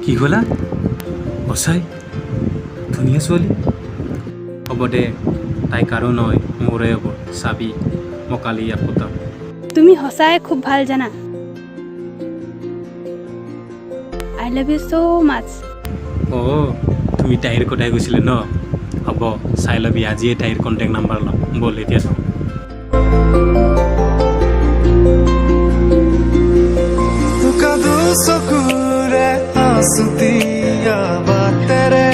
কি ক'লা সঁচাই ধুনীয়া ছোৱালী হ'ব দে তাই কাৰো নহয় মোৰে হ'ব চাবি মই কালি ইয়াক পতাম তুমি সঁচাই খুব ভাল জানা I love you so much অঁ তুমি তাইৰ কথাই কৈছিলে ন হ'ব চাই ল'বি আজিয়ে তাইৰ কণ্টেক্ট নাম্বাৰ ল'ম ব'ল এতিয়া চাওঁ চকুৰে আঁচুতীয়া বাটেৰে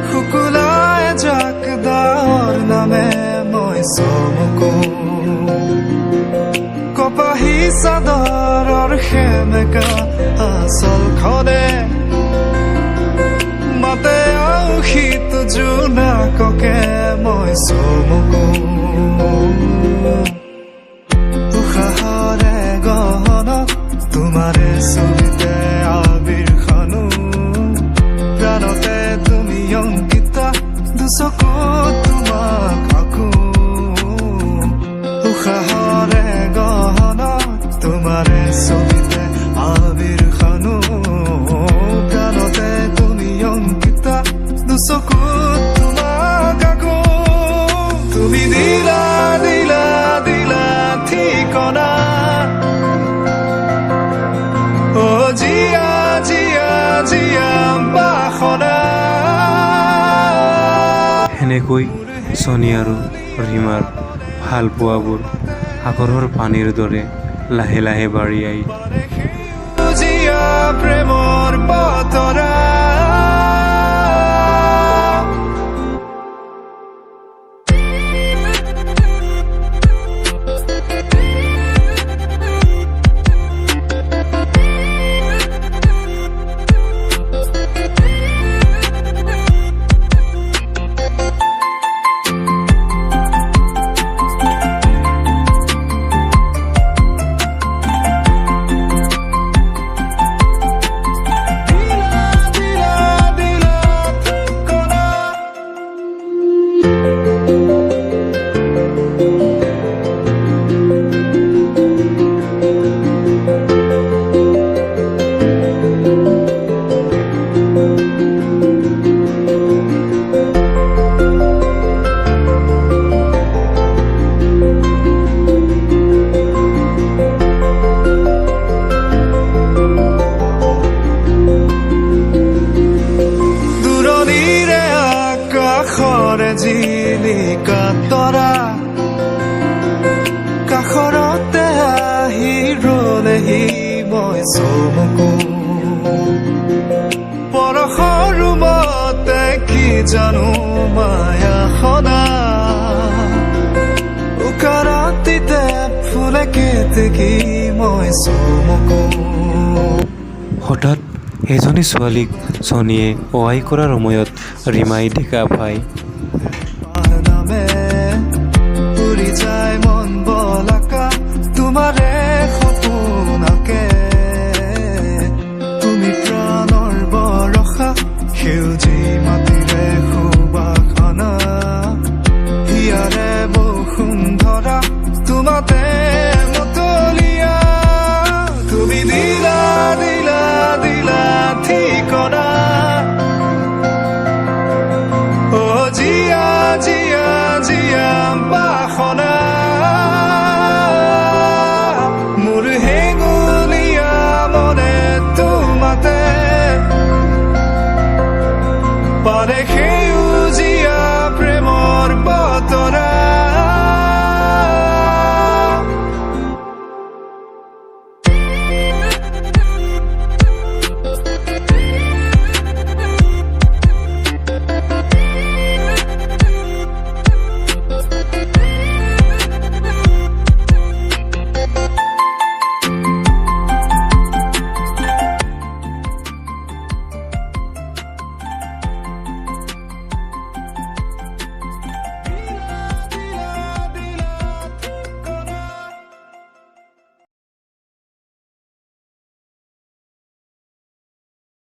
শুকুলাই জাক দাৰ নামে মই চমকো কপাহী চাদৰৰ সেমেকা আচলখনে মাতে আউশীত জোনাককে মই চমকো উশাহৰে গহনত তোমাৰে ছবিতে আবিৰ খানো প্ৰাণতে তুমি অংকিতা দুচকুত তোমাক আঁকো উশাহৰে গহনত তোমাৰে ছবিতে আবিৰ খানো প্ৰাণতে তুমি অংকিতা দুচকুত তোমাক আঁকো তুমি দিলা দিলা দিলা ঠিকনা অ' জিয়া জিয়া জিয়া বাসনা সেনেকৈ ছনী আৰু ৰীমাৰ ভাল পোৱাবোৰ সাগৰৰ পানীৰ দৰে লাহে লাহে বাঢ়ি আহি জিয়া প্ৰেমৰ বতৰা জিলিকা তৰা কাষৰতে আহি ৰলেহি মই চমকো পৰশৰ ৰুমতে কি জানো মায়াখনা উকাৰাতিতে ফুলে কেতেকী মই চমকো হঠাৎ এজনী ছোৱালীক ছনীয়ে সহায় কৰাৰ সময়ত ৰীমাই দেখা পায় উৰি যায় মন বলাকা তোমাৰে সপোনকে তুমি প্ৰাণৰ বৰষা সেউজী মাটিৰে সুবাসনা হিয়াৰে বসুন্ধৰা তোমাতে মতলীয়া তুমি দিলা দিলা দিলা ঠিকনা অ' জিয়া জিয়া জিয়া বাসনা মোৰ হেঙুলীয়া মনে তোমাতে পাৰে